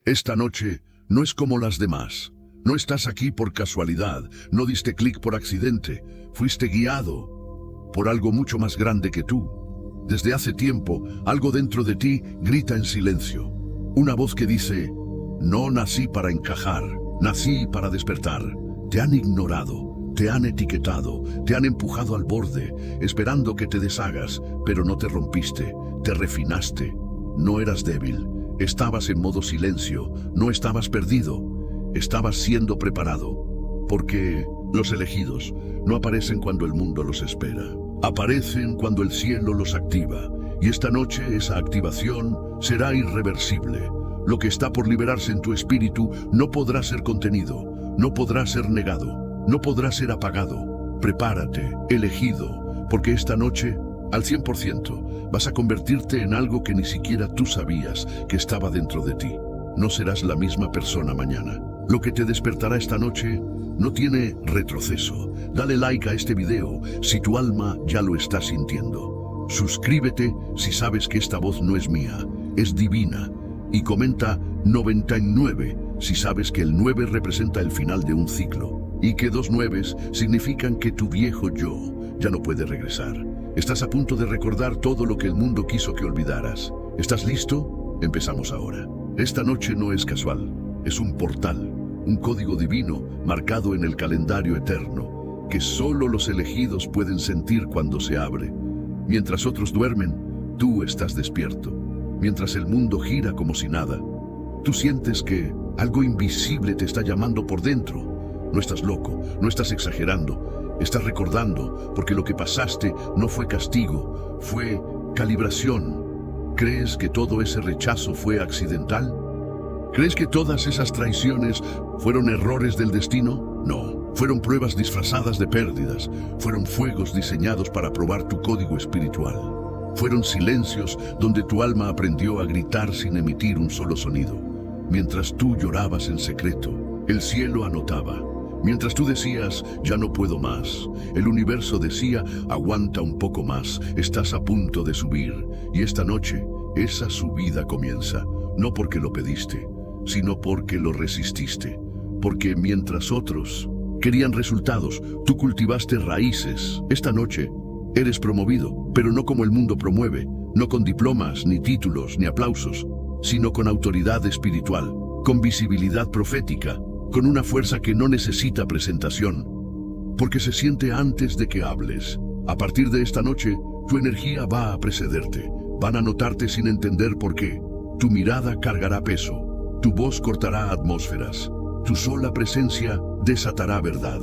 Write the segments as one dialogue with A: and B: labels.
A: Esta noche no es como las demás. No estás aquí por casualidad, no diste clic por accidente, fuiste guiado por algo mucho más grande que tú. Desde hace tiempo, algo dentro de ti grita en silencio. Una voz que dice, no nací para encajar, nací para despertar. Te han ignorado, te han etiquetado, te han empujado al borde, esperando que te deshagas, pero no te rompiste, te refinaste. No eras débil, estabas en modo silencio, no estabas perdido, estabas siendo preparado. Porque los elegidos no aparecen cuando el mundo los espera, aparecen cuando el cielo los activa, y esta noche esa activación será irreversible. Lo que está por liberarse en tu espíritu no podrá ser contenido, no podrá ser negado, no podrá ser apagado. Prepárate, elegido, porque esta noche, al 100%, vas a convertirte en algo que ni siquiera tú sabías que estaba dentro de ti. No serás la misma persona mañana. Lo que te despertará esta noche no tiene retroceso. Dale like a este video si tu alma ya lo está sintiendo. Suscríbete si sabes que esta voz no es mía, es divina. Y comenta 99 si sabes que el 9 representa el final de un ciclo. Y que 2 9s significan que tu viejo yo ya no puede regresar. Estás a punto de recordar todo lo que el mundo quiso que olvidaras. ¿Estás listo? Empezamos ahora. Esta noche no es casual, es un portal, un código divino marcado en el calendario eterno, que solo los elegidos pueden sentir cuando se abre. Mientras otros duermen, tú estás despierto. Mientras el mundo gira como si nada, tú sientes que algo invisible te está llamando por dentro. No estás loco, no estás exagerando, estás recordando, porque lo que pasaste no fue castigo, fue calibración. ¿Crees que todo ese rechazo fue accidental? ¿Crees que todas esas traiciones fueron errores del destino? No, fueron pruebas disfrazadas de pérdidas, fueron fuegos diseñados para probar tu código espiritual. Fueron silencios donde tu alma aprendió a gritar sin emitir un solo sonido. Mientras tú llorabas en secreto, el cielo anotaba. Mientras tú decías, ya no puedo más, el universo decía, aguanta un poco más, estás a punto de subir. Y esta noche, esa subida comienza, no porque lo pediste, sino porque lo resististe. Porque mientras otros querían resultados, tú cultivaste raíces. Esta noche, eres promovido, pero no como el mundo promueve, no con diplomas, ni títulos, ni aplausos, sino con autoridad espiritual, con visibilidad profética, con una fuerza que no necesita presentación, porque se siente antes de que hables. A partir de esta noche, tu energía va a precederte, van a notarte sin entender por qué. Tu mirada cargará peso, tu voz cortará atmósferas, tu sola presencia desatará verdad.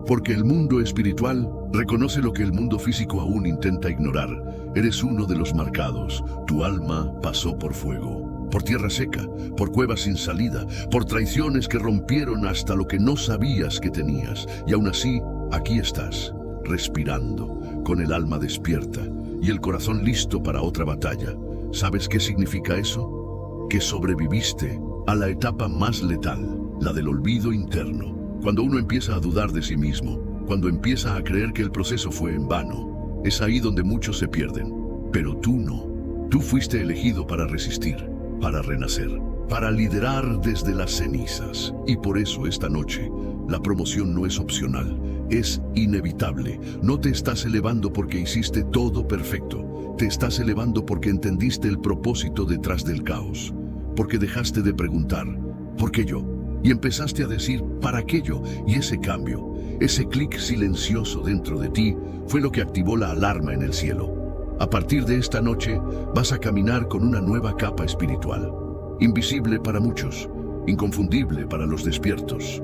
A: Porque el mundo espiritual reconoce lo que el mundo físico aún intenta ignorar. Eres uno de los marcados, tu alma pasó por fuego. Por tierra seca, por cuevas sin salida, por traiciones que rompieron hasta lo que no sabías que tenías. Y aún así, aquí estás, respirando, con el alma despierta y el corazón listo para otra batalla. ¿Sabes qué significa eso? Que sobreviviste a la etapa más letal, la del olvido interno. Cuando uno empieza a dudar de sí mismo, cuando empieza a creer que el proceso fue en vano, es ahí donde muchos se pierden. Pero tú no. Tú fuiste elegido para resistir, para renacer, para liderar desde las cenizas. Y por eso esta noche, la promoción no es opcional, es inevitable. No te estás elevando porque hiciste todo perfecto. Te estás elevando porque entendiste el propósito detrás del caos. Porque dejaste de preguntar, ¿por qué yo? Y empezaste a decir, ¿para qué yo? Y ese cambio, ese clic silencioso dentro de ti, fue lo que activó la alarma en el cielo. A partir de esta noche, vas a caminar con una nueva capa espiritual. Invisible para muchos, inconfundible para los despiertos.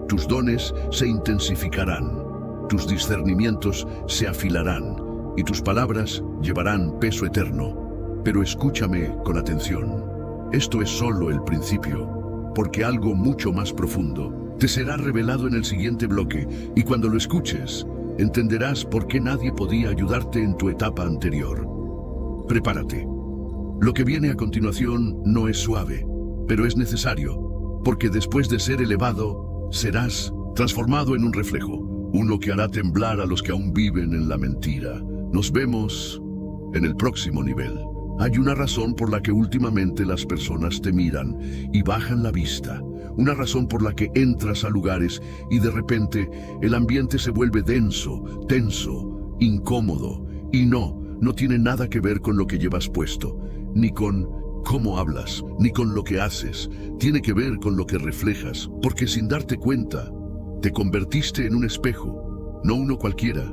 A: Tus dones se intensificarán, tus discernimientos se afilarán, y tus palabras llevarán peso eterno. Pero escúchame con atención. Esto es solo el principio. Porque algo mucho más profundo te será revelado en el siguiente bloque, y cuando lo escuches, entenderás por qué nadie podía ayudarte en tu etapa anterior. Prepárate. Lo que viene a continuación no es suave, pero es necesario, porque después de ser elevado, serás transformado en un reflejo, uno que hará temblar a los que aún viven en la mentira. Nos vemos en el próximo nivel. Hay una razón por la que últimamente las personas te miran y bajan la vista. Una razón por la que entras a lugares y de repente el ambiente se vuelve denso, tenso, incómodo. Y no tiene nada que ver con lo que llevas puesto, ni con cómo hablas, ni con lo que haces. Tiene que ver con lo que reflejas, porque sin darte cuenta, te convertiste en un espejo. No uno cualquiera,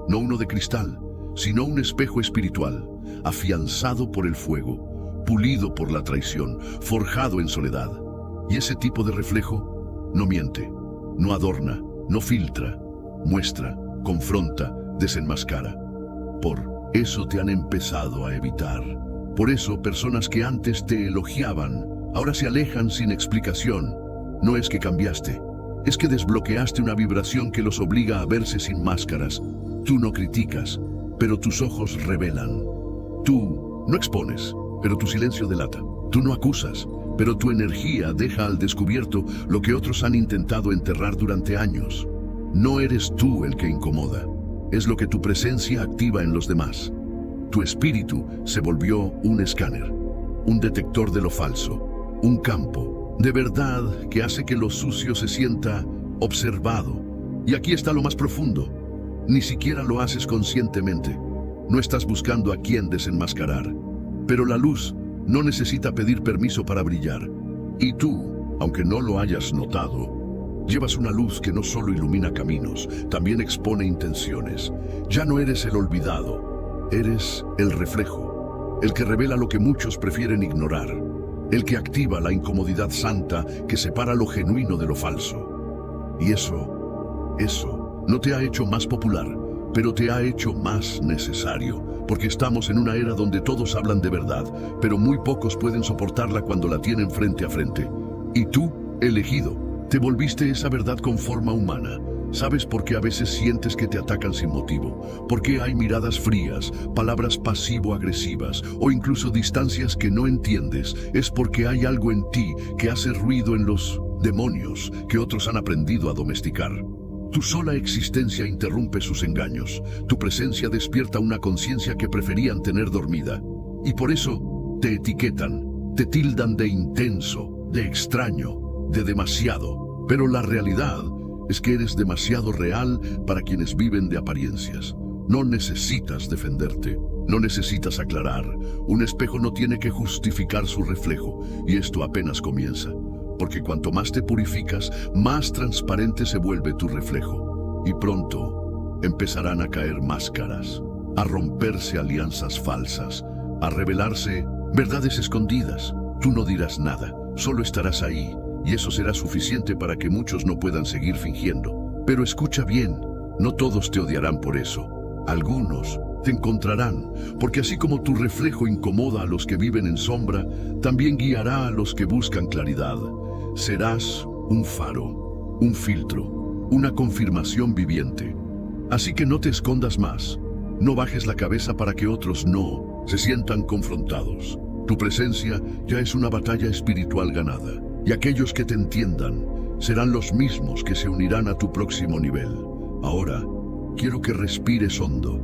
A: no uno de cristal, sino un espejo espiritual, afianzado por el fuego, pulido por la traición, forjado en soledad. Y ese tipo de reflejo no miente, no adorna, no filtra, muestra, confronta, desenmascara. Por eso te han empezado a evitar. Por eso personas que antes te elogiaban, ahora se alejan sin explicación. No es que cambiaste, es que desbloqueaste una vibración que los obliga a verse sin máscaras. Tú no criticas, pero tus ojos revelan. Tú no expones, pero tu silencio delata. Tú no acusas, pero tu energía deja al descubierto lo que otros han intentado enterrar durante años. No eres tú el que incomoda, es lo que tu presencia activa en los demás. Tu espíritu se volvió un escáner, un detector de lo falso, un campo de verdad que hace que lo sucio se sienta observado. Y aquí está lo más profundo. Ni siquiera lo haces conscientemente. No estás buscando a quién desenmascarar. Pero la luz no necesita pedir permiso para brillar. Y tú, aunque no lo hayas notado, llevas una luz que no solo ilumina caminos, también expone intenciones. Ya no eres el olvidado, eres el reflejo, el que revela lo que muchos prefieren ignorar, el que activa la incomodidad santa que separa lo genuino de lo falso. Y eso no te ha hecho más popular, pero te ha hecho más necesario, porque estamos en una era donde todos hablan de verdad, pero muy pocos pueden soportarla cuando la tienen frente a frente. Y tú, elegido, te volviste esa verdad con forma humana. ¿Sabes por qué a veces sientes que te atacan sin motivo? ¿Por qué hay miradas frías, palabras pasivo-agresivas o incluso distancias que no entiendes? Es porque hay algo en ti que hace ruido en los demonios que otros han aprendido a domesticar. Tu sola existencia interrumpe sus engaños. Tu presencia despierta una conciencia que preferían tener dormida. Y por eso te etiquetan, te tildan de intenso, de extraño, de demasiado. Pero la realidad es que eres demasiado real para quienes viven de apariencias. No necesitas defenderte, no necesitas aclarar. Un espejo no tiene que justificar su reflejo, y esto apenas comienza. Porque cuanto más te purificas, más transparente se vuelve tu reflejo. Y pronto empezarán a caer máscaras, a romperse alianzas falsas, a revelarse verdades escondidas. Tú no dirás nada, solo estarás ahí, y eso será suficiente para que muchos no puedan seguir fingiendo. Pero escucha bien, no todos te odiarán por eso. Algunos te encontrarán, porque así como tu reflejo incomoda a los que viven en sombra, también guiará a los que buscan claridad. Serás un faro, un filtro, una confirmación viviente. Así que no te escondas más, no bajes la cabeza para que otros no se sientan confrontados. Tu presencia ya es una batalla espiritual ganada, y aquellos que te entiendan serán los mismos que se unirán a tu próximo nivel. Ahora, quiero que respires hondo,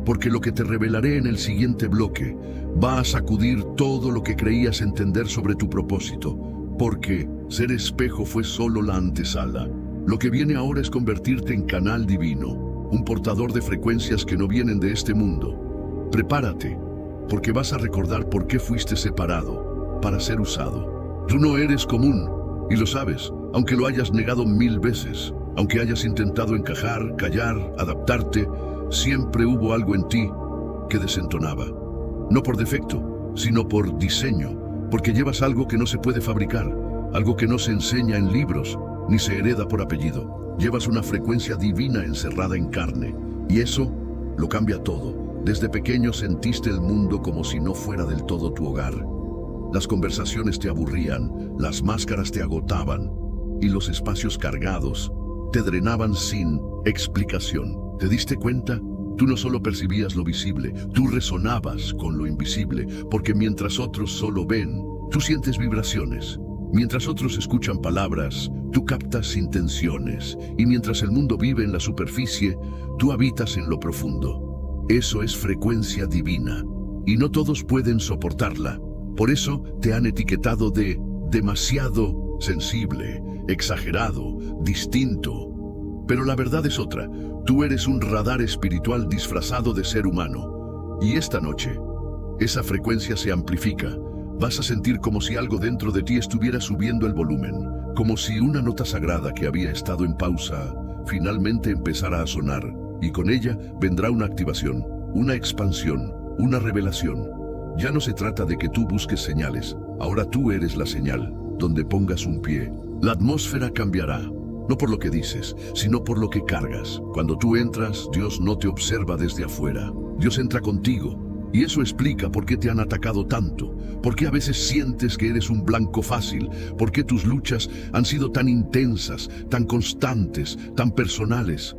A: porque lo que te revelaré en el siguiente bloque va a sacudir todo lo que creías entender sobre tu propósito. Porque ser espejo fue solo la antesala. Lo que viene ahora es convertirte en canal divino, un portador de frecuencias que no vienen de este mundo. Prepárate, porque vas a recordar por qué fuiste separado, para ser usado. Tú no eres común, y lo sabes, aunque lo hayas negado 1000 veces, aunque hayas intentado encajar, callar, adaptarte, siempre hubo algo en ti que desentonaba. No por defecto, sino por diseño. Porque llevas algo que no se puede fabricar, algo que no se enseña en libros, ni se hereda por apellido. Llevas una frecuencia divina encerrada en carne, y eso lo cambia todo. Desde pequeño sentiste el mundo como si no fuera del todo tu hogar. Las conversaciones te aburrían, las máscaras te agotaban, y los espacios cargados te drenaban sin explicación. ¿Te diste cuenta? Tú no solo percibías lo visible, tú resonabas con lo invisible, porque mientras otros solo ven, tú sientes vibraciones. Mientras otros escuchan palabras, tú captas intenciones. Y mientras el mundo vive en la superficie, tú habitas en lo profundo. Eso es frecuencia divina. y no todos pueden soportarla. Por eso te han etiquetado de demasiado sensible, exagerado, distinto. Pero la verdad es otra. Tú eres un radar espiritual disfrazado de ser humano. Y esta noche, esa frecuencia se amplifica. Vas a sentir como si algo dentro de ti estuviera subiendo el volumen, como si una nota sagrada que había estado en pausa finalmente empezara a sonar, y con ella vendrá una activación, una expansión, una revelación. Ya no se trata de que tú busques señales, ahora tú eres la señal. Donde pongas un pie, la atmósfera cambiará, no por lo que dices, sino por lo que cargas. Cuando tú entras, Dios no te observa desde afuera, Dios entra contigo. Y eso explica por qué te han atacado tanto, por qué a veces sientes que eres un blanco fácil, por qué tus luchas han sido tan intensas, tan constantes, tan personales.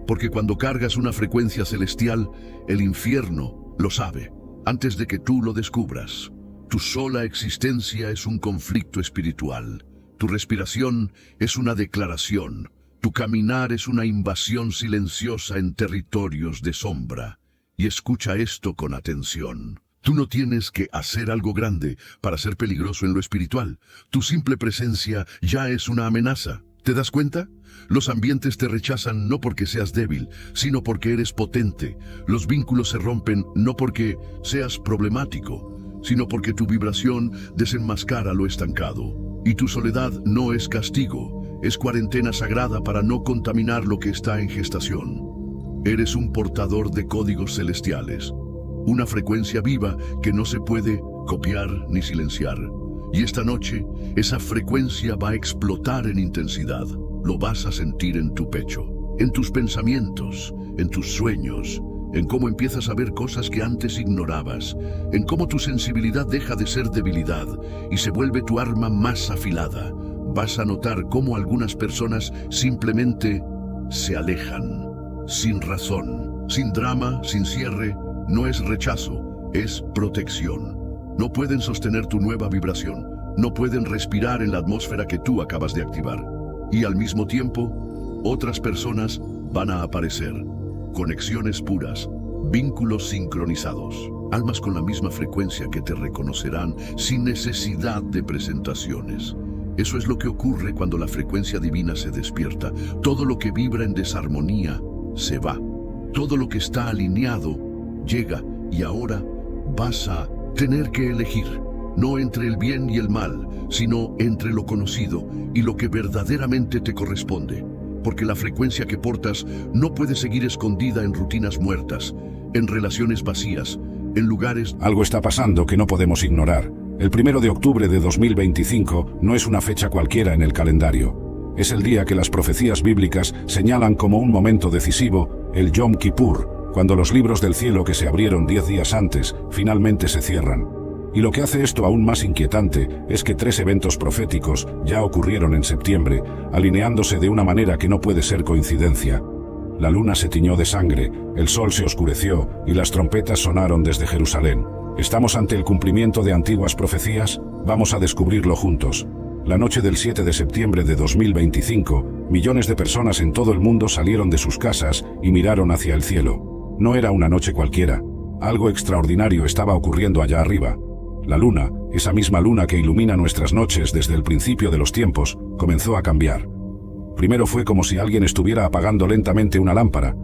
A: Porque cuando cargas una frecuencia celestial, el infierno lo sabe, antes de que tú lo descubras. Tu sola existencia es un conflicto espiritual. Tu respiración es una declaración. Tu caminar es una invasión silenciosa en territorios de sombra. Y escucha esto con atención. Tú no tienes que hacer algo grande para ser peligroso en lo espiritual. Tu simple presencia ya es una amenaza. ¿Te das cuenta? Los ambientes te rechazan no porque seas débil, sino porque eres potente. Los vínculos se rompen no porque seas problemático, sino porque tu vibración desenmascara lo estancado. Y tu soledad no es castigo, es cuarentena sagrada para no contaminar lo que está en gestación. Eres un portador de códigos celestiales, una frecuencia viva que no se puede copiar ni silenciar. Y esta noche, esa frecuencia va a explotar en intensidad. Lo vas a sentir en tu pecho, en tus pensamientos, en tus sueños, en cómo empiezas a ver cosas que antes ignorabas, en cómo tu sensibilidad deja de ser debilidad y se vuelve tu arma más afilada. Vas a notar cómo algunas personas simplemente se alejan, sin razón, sin drama, sin cierre. No es rechazo, es protección. No pueden sostener tu nueva vibración, no pueden respirar en la atmósfera que tú acabas de activar. Y al mismo tiempo, otras personas van a aparecer. Conexiones puras, vínculos sincronizados, almas con la misma frecuencia que te reconocerán sin necesidad de presentaciones. Eso es lo que ocurre cuando la frecuencia divina se despierta. Todo lo que vibra en desarmonía se va. Todo lo que está alineado llega, y ahora vas a tener que elegir, no entre el bien y el mal, sino entre lo conocido y lo que verdaderamente te corresponde. Porque la frecuencia que portas no puede seguir escondida en rutinas muertas, en relaciones vacías, en lugares...
B: Algo está pasando que no podemos ignorar. El 1 de octubre de 2025 no es una fecha cualquiera en el calendario. Es el día que las profecías bíblicas señalan como un momento decisivo, el Yom Kippur, cuando los libros del cielo que se abrieron 10 días antes finalmente se cierran. Y lo que hace esto aún más inquietante es que 3 eventos proféticos ya ocurrieron en septiembre, alineándose de una manera que no puede ser coincidencia. La luna se tiñó de sangre, el sol se oscureció y las trompetas sonaron desde Jerusalén. ¿Estamos ante el cumplimiento de antiguas profecías? Vamos a descubrirlo juntos. La noche del 7 de septiembre de 2025, millones de personas en todo el mundo salieron de sus casas y miraron hacia el cielo. No era una noche cualquiera. Algo extraordinario estaba ocurriendo allá arriba. La luna, esa misma luna que ilumina nuestras noches desde el principio de los tiempos, comenzó a cambiar. Primero fue como si alguien estuviera apagando lentamente una lámpara.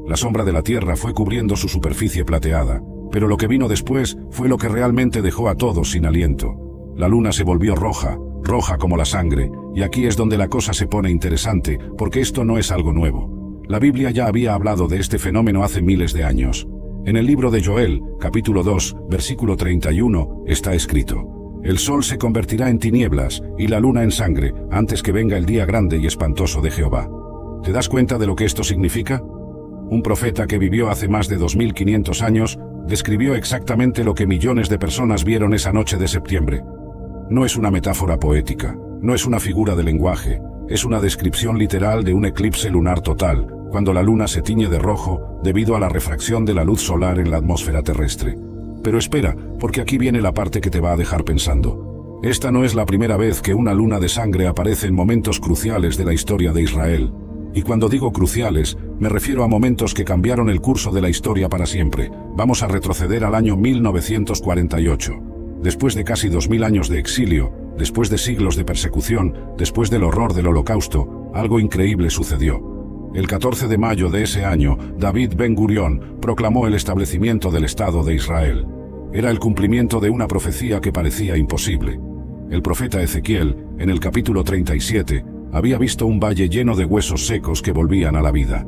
B: La sombra de la tierra fue cubriendo su superficie plateada, pero lo que vino después fue lo que realmente dejó a todos sin aliento. La luna se volvió roja, roja como la sangre, y aquí es donde la cosa se pone interesante, porque esto no es algo nuevo. La Biblia ya había hablado de este fenómeno hace miles de años. En el libro de Joel, capítulo 2, versículo 31, está escrito: el sol se convertirá en tinieblas y la luna en sangre antes que venga el día grande y espantoso de Jehová. ¿Te das cuenta de lo que esto significa? Un profeta que vivió hace más de 2500 años describió exactamente lo que millones de personas vieron esa noche de septiembre. No es una metáfora poética, no es una figura de lenguaje, es una descripción literal de un eclipse lunar total, cuando la luna se tiñe de rojo debido a la refracción de la luz solar en la atmósfera terrestre. Pero espera, porque aquí viene la parte que te va a dejar pensando. Esta no es la primera vez que una luna de sangre aparece en momentos cruciales de la historia de Israel. Y cuando digo cruciales, me refiero a momentos que cambiaron el curso de la historia para siempre. Vamos a retroceder al año 1948. Después de casi 2000 años de exilio, después de siglos de persecución, después del horror del Holocausto, algo increíble sucedió. El 14 de mayo de ese año, David Ben-Gurión proclamó el establecimiento del Estado de Israel. Era el cumplimiento de una profecía que parecía imposible. El profeta Ezequiel, en el capítulo 37, había visto un valle lleno de huesos secos que volvían a la vida.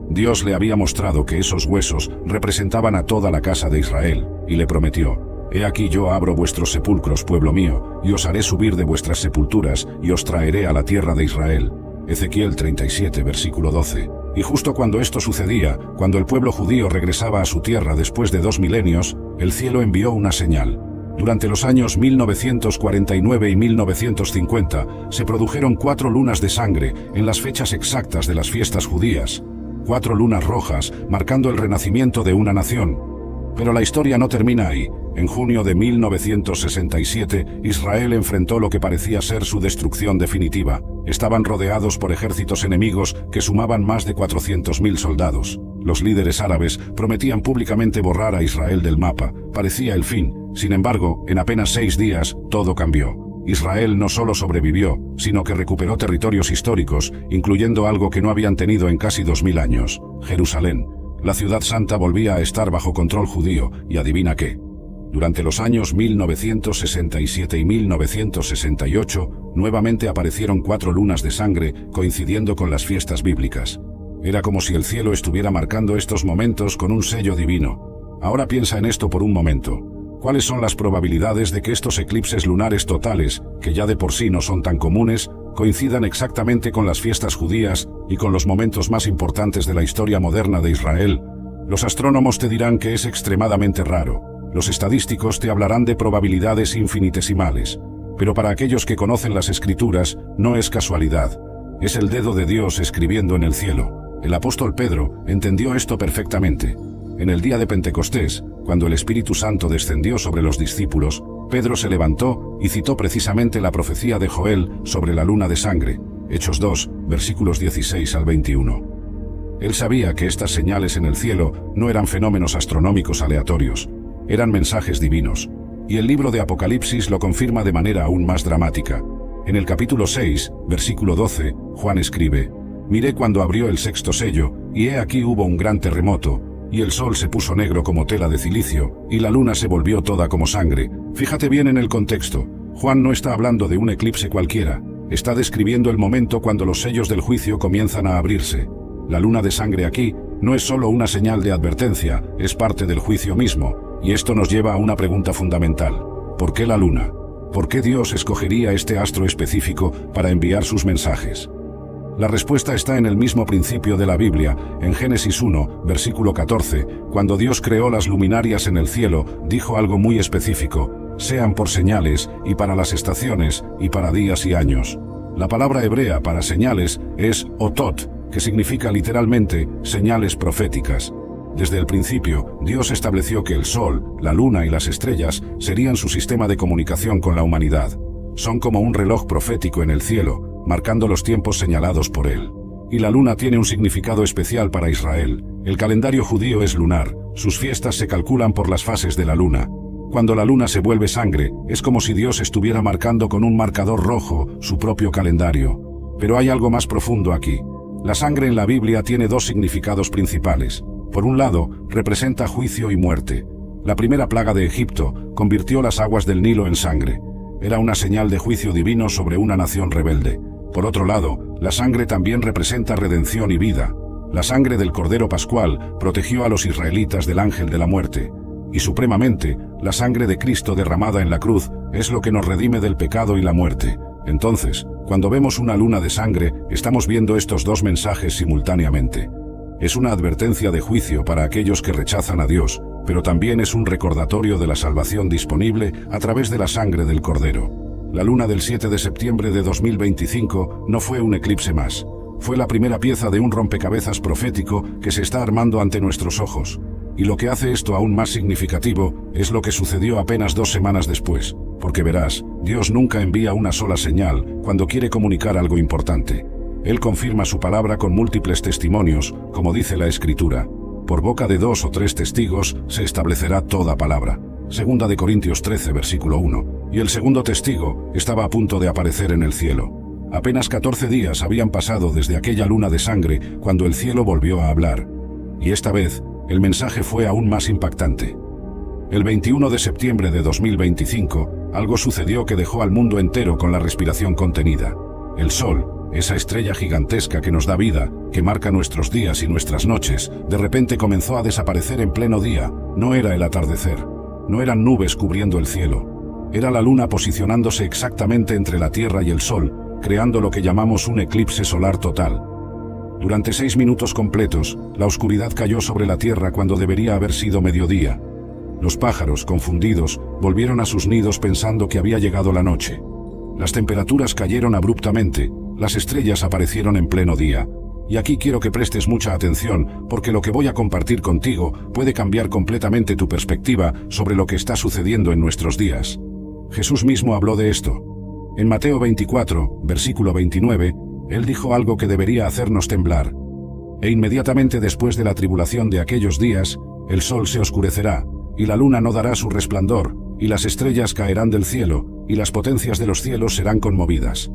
B: Dios le había mostrado que esos huesos representaban a toda la casa de Israel, y le prometió: «He aquí yo abro vuestros sepulcros, pueblo mío, y os haré subir de vuestras sepulturas, y os traeré a la tierra de Israel». Ezequiel 37, versículo 12. Y justo cuando esto sucedía, cuando el pueblo judío regresaba a su tierra después de 2 milenios, el cielo envió una señal. Durante los años 1949 y 1950 se produjeron 4 lunas de sangre en las fechas exactas de las fiestas judías. 4 lunas rojas, marcando el renacimiento de una nación. Pero la historia no termina ahí. En junio de 1967, Israel enfrentó lo que parecía ser su destrucción definitiva. Estaban rodeados por ejércitos enemigos que sumaban más de 400.000 soldados. Los líderes árabes prometían públicamente borrar a Israel del mapa. Parecía el fin. Sin embargo, en apenas 6 días, todo cambió. Israel no solo sobrevivió, sino que recuperó territorios históricos, incluyendo algo que no habían tenido en casi 2000 años: Jerusalén. La ciudad santa volvía a estar bajo control judío, y adivina qué. Durante los años 1967 y 1968, nuevamente aparecieron 4 lunas de sangre, coincidiendo con las fiestas bíblicas. Era como si el cielo estuviera marcando estos momentos con un sello divino. Ahora piensa en esto por un momento. ¿Cuáles son las probabilidades de que estos eclipses lunares totales, que ya de por sí no son tan comunes, coincidan exactamente con las fiestas judías y con los momentos más importantes de la historia moderna de Israel? Los astrónomos te dirán que es extremadamente raro. Los estadísticos te hablarán de probabilidades infinitesimales. Pero para aquellos que conocen las Escrituras, no es casualidad. Es el dedo de Dios escribiendo en el cielo. El apóstol Pedro entendió esto perfectamente. En el día de Pentecostés, cuando el Espíritu Santo descendió sobre los discípulos, Pedro se levantó y citó precisamente la profecía de Joel sobre la luna de sangre, Hechos 2, versículos 16 al 21. Él sabía que estas señales en el cielo no eran fenómenos astronómicos aleatorios, eran mensajes divinos. Y el libro de Apocalipsis lo confirma de manera aún más dramática. En el capítulo 6, versículo 12, Juan escribe: «Miré cuando abrió el 6º sello, y he aquí hubo un gran terremoto, y el sol se puso negro como tela de cilicio, y la luna se volvió toda como sangre». Fíjate bien en el contexto. Juan no está hablando de un eclipse cualquiera. Está describiendo el momento cuando los sellos del juicio comienzan a abrirse. La luna de sangre aquí no es solo una señal de advertencia, es parte del juicio mismo. Y esto nos lleva a una pregunta fundamental. ¿Por qué la luna? ¿Por qué Dios escogería este astro específico para enviar sus mensajes? La respuesta está en el mismo principio de la Biblia, en Génesis 1, versículo 14, cuando Dios creó las luminarias en el cielo, dijo algo muy específico: «Sean por señales, y para las estaciones, y para días y años». La palabra hebrea para señales es otot, que significa literalmente señales proféticas. Desde el principio, Dios estableció que el sol, la luna y las estrellas serían su sistema de comunicación con la humanidad. Son como un reloj profético en el cielo, marcando los tiempos señalados por él. Y la luna tiene un significado especial para Israel. El calendario judío es lunar, sus fiestas se calculan por las fases de la luna. Cuando la luna se vuelve sangre, es como si Dios estuviera marcando con un marcador rojo su propio calendario. Pero hay algo más profundo aquí. La sangre en la Biblia tiene 2 significados principales. Por un lado, representa juicio y muerte. La primera plaga de Egipto convirtió las aguas del Nilo en sangre. Era una señal de juicio divino sobre una nación rebelde. Por otro lado, la sangre también representa redención y vida. La sangre del Cordero Pascual protegió a los israelitas del ángel de la muerte. Y supremamente, la sangre de Cristo derramada en la cruz es lo que nos redime del pecado y la muerte. Entonces, cuando vemos una luna de sangre, estamos viendo estos 2 mensajes simultáneamente. Es una advertencia de juicio para aquellos que rechazan a Dios, pero también es un recordatorio de la salvación disponible a través de la sangre del Cordero. La luna del 7 de septiembre de 2025 no fue un eclipse más. Fue la primera pieza de un rompecabezas profético que se está armando ante nuestros ojos. Y lo que hace esto aún más significativo es lo que sucedió apenas 2 semanas después. Porque verás, Dios nunca envía una sola señal cuando quiere comunicar algo importante. Él confirma su palabra con múltiples testimonios, como dice la Escritura. Por boca de 2 o 3 testigos se establecerá toda palabra. Segunda de Corintios 13, versículo 1. Y el segundo testigo estaba a punto de aparecer en el cielo. Apenas 14 días habían pasado desde aquella luna de sangre cuando el cielo volvió a hablar. Y esta vez, el mensaje fue aún más impactante. El 21 de septiembre de 2025, algo sucedió que dejó al mundo entero con la respiración contenida. El Sol, esa estrella gigantesca que nos da vida, que marca nuestros días y nuestras noches, de repente comenzó a desaparecer en pleno día. No era el atardecer, no eran nubes cubriendo el cielo. Era la luna posicionándose exactamente entre la Tierra y el Sol, creando lo que llamamos un eclipse solar total. Durante 6 minutos completos, la oscuridad cayó sobre la Tierra cuando debería haber sido mediodía. Los pájaros, confundidos, volvieron a sus nidos pensando que había llegado la noche. Las temperaturas cayeron abruptamente, las estrellas aparecieron en pleno día. Y aquí quiero que prestes mucha atención, porque lo que voy a compartir contigo puede cambiar completamente tu perspectiva sobre lo que está sucediendo en nuestros días. Jesús mismo habló de esto. En Mateo 24, versículo 29, Él dijo algo que debería hacernos temblar. E inmediatamente después de la tribulación de aquellos días, el sol se oscurecerá, y la luna no dará su resplandor, y las estrellas caerán del cielo, y las potencias de los cielos serán conmovidas.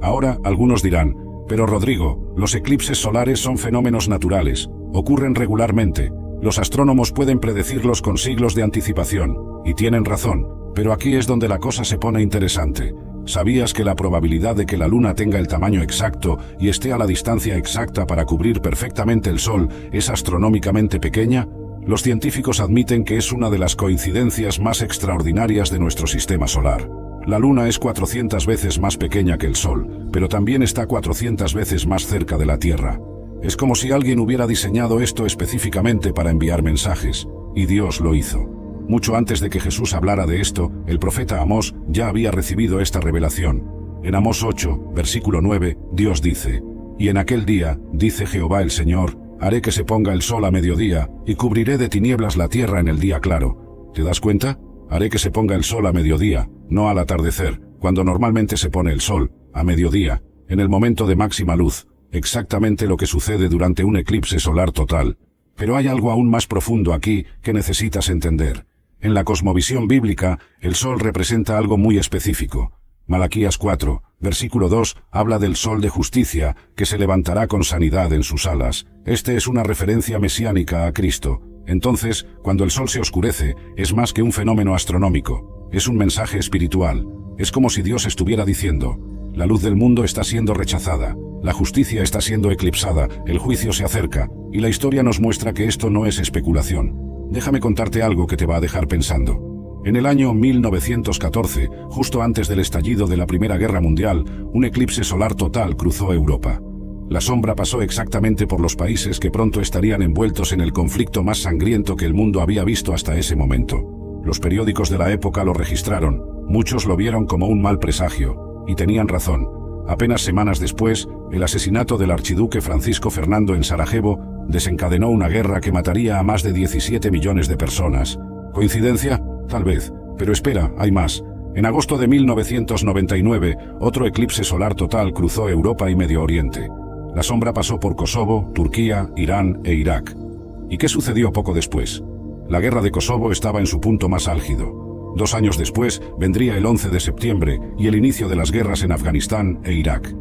B: Ahora, algunos dirán, pero Rodrigo, los eclipses solares son fenómenos naturales, ocurren regularmente, los astrónomos pueden predecirlos con siglos de anticipación, y tienen razón, pero aquí es donde la cosa se pone interesante. ¿Sabías que la probabilidad de que la luna tenga el tamaño exacto y esté a la distancia exacta para cubrir perfectamente el Sol es astronómicamente pequeña? Los científicos admiten que es una de las coincidencias más extraordinarias de nuestro sistema solar. La luna es 400 veces más pequeña que el Sol, pero también está 400 veces más cerca de la Tierra. Es como si alguien hubiera diseñado esto específicamente para enviar mensajes, y Dios lo hizo. Mucho antes de que Jesús hablara de esto, el profeta Amós ya había recibido esta revelación. En Amós 8, versículo 9, Dios dice, «Y en aquel día, dice Jehová el Señor, haré que se ponga el sol a mediodía, y cubriré de tinieblas la tierra en el día claro». ¿Te das cuenta? Haré que se ponga el sol a mediodía, no al atardecer, cuando normalmente se pone el sol, a mediodía, en el momento de máxima luz, exactamente lo que sucede durante un eclipse solar total. Pero hay algo aún más profundo aquí que necesitas entender. En la cosmovisión bíblica, el sol representa algo muy específico. Malaquías 4, versículo 2, habla del sol de justicia, que se levantará con sanidad en sus alas. Este es una referencia mesiánica a Cristo. Entonces, cuando el sol se oscurece, es más que un fenómeno astronómico. Es un mensaje espiritual. Es como si Dios estuviera diciendo, la luz del mundo está siendo rechazada, la justicia está siendo eclipsada, el juicio se acerca, y la historia nos muestra que esto no es especulación. Déjame contarte algo que te va a dejar pensando. En el año 1914, justo antes del estallido de la Primera Guerra Mundial, un eclipse solar total cruzó Europa. La sombra pasó exactamente por los países que pronto estarían envueltos en el conflicto más sangriento que el mundo había visto hasta ese momento. Los periódicos de la época lo registraron, muchos lo vieron como un mal presagio, y tenían razón. Apenas semanas después, el asesinato del archiduque Francisco Fernando en Sarajevo desencadenó una guerra que mataría a más de 17 millones de personas. ¿Coincidencia? Tal vez. Pero espera, hay más. En agosto de 1999, otro eclipse solar total cruzó Europa y Medio Oriente. La sombra pasó por Kosovo, Turquía, Irán e Irak. ¿Y qué sucedió poco después? La guerra de Kosovo estaba en su punto más álgido. 2 años después vendría el 11 de septiembre y el inicio de las guerras en Afganistán e Irak.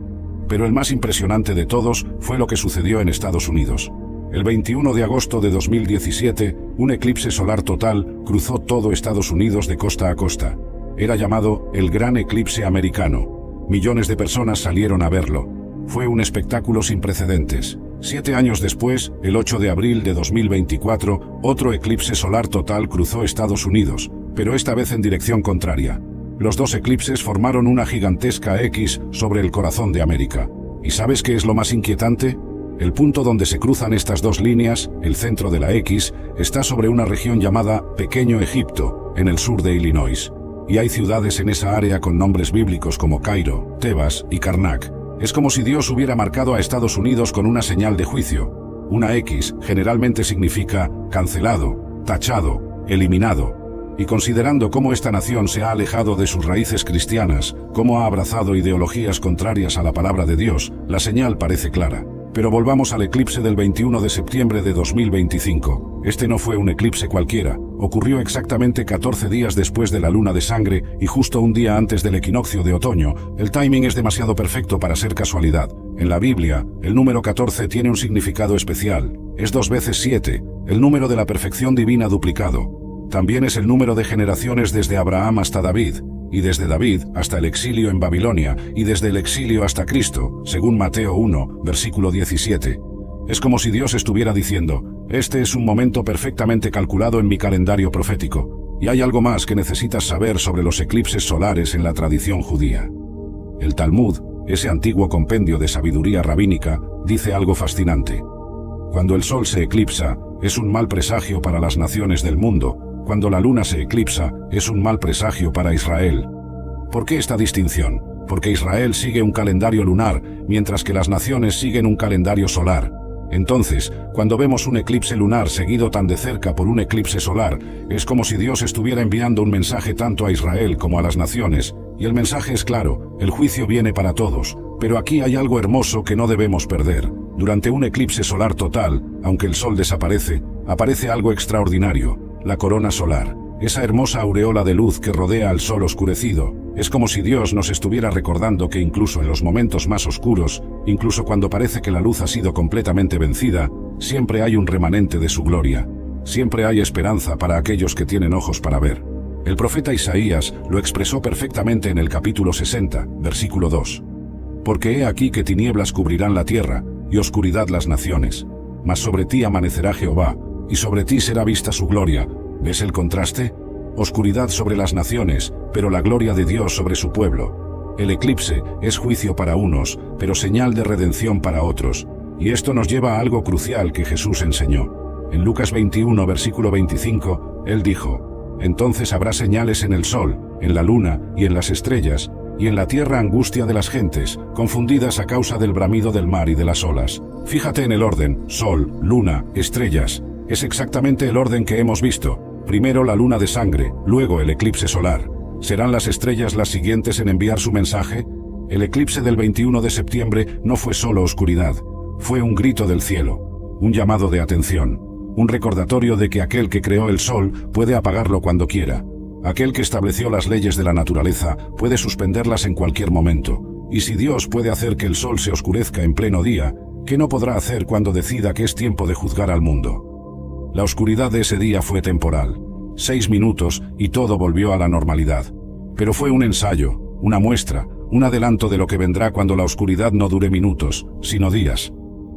B: Pero el más impresionante de todos fue lo que sucedió en Estados Unidos. El 21 de agosto de 2017, un eclipse solar total cruzó todo Estados Unidos de costa a costa. Era llamado el Gran Eclipse Americano. Millones de personas salieron a verlo. Fue un espectáculo sin precedentes. 7 años después, el 8 de abril de 2024, otro eclipse solar total cruzó Estados Unidos, pero esta vez en dirección contraria. Los dos eclipses formaron una gigantesca X sobre el corazón de América. ¿Y sabes qué es lo más inquietante? El punto donde se cruzan estas dos líneas, el centro de la X, está sobre una región llamada Pequeño Egipto, en el sur de Illinois. Y hay ciudades en esa área con nombres bíblicos como Cairo, Tebas y Karnak. Es como si Dios hubiera marcado a Estados Unidos con una señal de juicio. Una X generalmente significa cancelado, tachado, eliminado. Y considerando cómo esta nación se ha alejado de sus raíces cristianas, cómo ha abrazado ideologías contrarias a la palabra de Dios, la señal parece clara. Pero volvamos al eclipse del 21 de septiembre de 2025. Este no fue un eclipse cualquiera. Ocurrió exactamente 14 días después de la luna de sangre y justo un día antes del equinoccio de otoño. El timing es demasiado perfecto para ser casualidad. En la Biblia, el número 14 tiene un significado especial. Es 2 veces 7, el número de la perfección divina duplicado. También es el número de generaciones desde Abraham hasta David, y desde David hasta el exilio en Babilonia, y desde el exilio hasta Cristo, según Mateo 1, versículo 17. Es como si Dios estuviera diciendo, este es un momento perfectamente calculado en mi calendario profético, y hay algo más que necesitas saber sobre los eclipses solares en la tradición judía. El Talmud, ese antiguo compendio de sabiduría rabínica, dice algo fascinante. Cuando el sol se eclipsa, es un mal presagio para las naciones del mundo. Cuando la luna se eclipsa, es un mal presagio para Israel. ¿Por qué esta distinción? Porque Israel sigue un calendario lunar, mientras que las naciones siguen un calendario solar. Entonces, cuando vemos un eclipse lunar seguido tan de cerca por un eclipse solar, es como si Dios estuviera enviando un mensaje tanto a Israel como a las naciones, y el mensaje es claro, el juicio viene para todos. Pero aquí hay algo hermoso que no debemos perder. Durante un eclipse solar total, aunque el sol desaparece, aparece algo extraordinario. La corona solar, esa hermosa aureola de luz que rodea al sol oscurecido. Es como si Dios nos estuviera recordando que incluso en los momentos más oscuros, incluso cuando parece que la luz ha sido completamente vencida, siempre hay un remanente de su gloria. Siempre hay esperanza para aquellos que tienen ojos para ver. El profeta Isaías lo expresó perfectamente en el capítulo 60, versículo 2. Porque he aquí que tinieblas cubrirán la tierra, y oscuridad las naciones. Mas sobre ti amanecerá Jehová, y sobre ti será vista su gloria. ¿Ves el contraste? Oscuridad sobre las naciones, pero la gloria de Dios sobre su pueblo. El eclipse es juicio para unos, pero señal de redención para otros. Y esto nos lleva a algo crucial que Jesús enseñó. En Lucas 21, versículo 25, Él dijo, entonces habrá señales en el sol, en la luna y en las estrellas, y en la tierra angustia de las gentes, confundidas a causa del bramido del mar y de las olas. Fíjate en el orden, sol, luna, estrellas. Es exactamente el orden que hemos visto. Primero la luna de sangre, luego el eclipse solar. ¿Serán las estrellas las siguientes en enviar su mensaje? El eclipse del 21 de septiembre no fue solo oscuridad, fue un grito del cielo, un llamado de atención, un recordatorio de que aquel que creó el sol puede apagarlo cuando quiera. Aquel que estableció las leyes de la naturaleza puede suspenderlas en cualquier momento. Y si Dios puede hacer que el sol se oscurezca en pleno día, ¿qué no podrá hacer cuando decida que es tiempo de juzgar al mundo? La oscuridad de ese día fue temporal. 6 minutos y todo volvió a la normalidad. Pero fue un ensayo, una muestra, un adelanto de lo que vendrá cuando la oscuridad no dure minutos, sino días.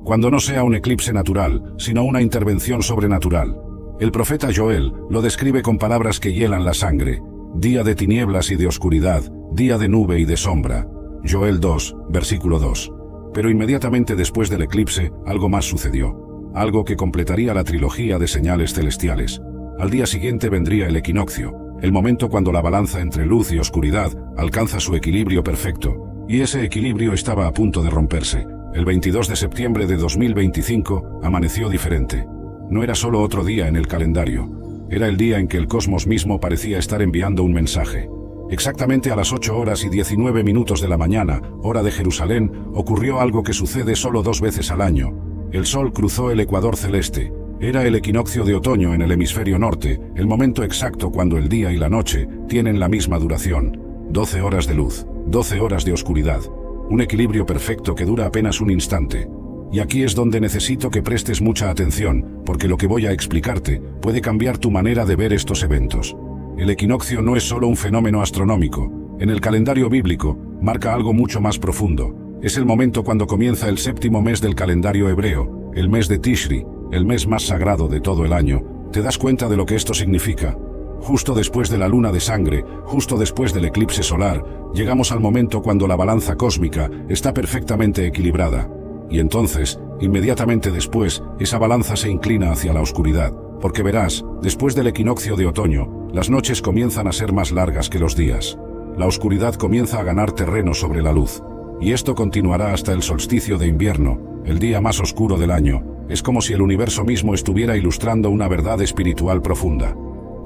B: Cuando no sea un eclipse natural, sino una intervención sobrenatural. El profeta Joel lo describe con palabras que hielan la sangre. Día de tinieblas y de oscuridad, día de nube y de sombra. Joel 2, versículo 2. Pero inmediatamente después del eclipse, algo más sucedió. Algo que completaría la trilogía de señales celestiales. Al día siguiente vendría el equinoccio, el momento cuando la balanza entre luz y oscuridad alcanza su equilibrio perfecto, y ese equilibrio estaba a punto de romperse. El 22 de septiembre de 2025 amaneció diferente. No era solo otro día en el calendario, era el día en que el cosmos mismo parecía estar enviando un mensaje. Exactamente a las 8 horas y 19 minutos de la mañana, hora de Jerusalén, ocurrió algo que sucede solo 2 veces al año. El sol cruzó el ecuador celeste. Era el equinoccio de otoño en el hemisferio norte, el momento exacto cuando el día y la noche tienen la misma duración. 12 horas de luz, 12 horas de oscuridad. Un equilibrio perfecto que dura apenas un instante. Y aquí es donde necesito que prestes mucha atención, porque lo que voy a explicarte puede cambiar tu manera de ver estos eventos. El equinoccio no es solo un fenómeno astronómico. En el calendario bíblico, marca algo mucho más profundo. Es el momento cuando comienza el 7º mes del calendario hebreo, el mes de Tishri, el mes más sagrado de todo el año. ¿Te das cuenta de lo que esto significa? Justo después de la luna de sangre, justo después del eclipse solar, llegamos al momento cuando la balanza cósmica está perfectamente equilibrada. Y entonces, inmediatamente después, esa balanza se inclina hacia la oscuridad. Porque verás, después del equinoccio de otoño, las noches comienzan a ser más largas que los días. La oscuridad comienza a ganar terreno sobre la luz. Y esto continuará hasta el solsticio de invierno, el día más oscuro del año. Es como si el universo mismo estuviera ilustrando una verdad espiritual profunda.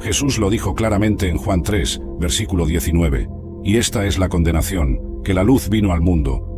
B: Jesús lo dijo claramente en Juan 3, versículo 19. Y esta es la condenación, que la luz vino al mundo,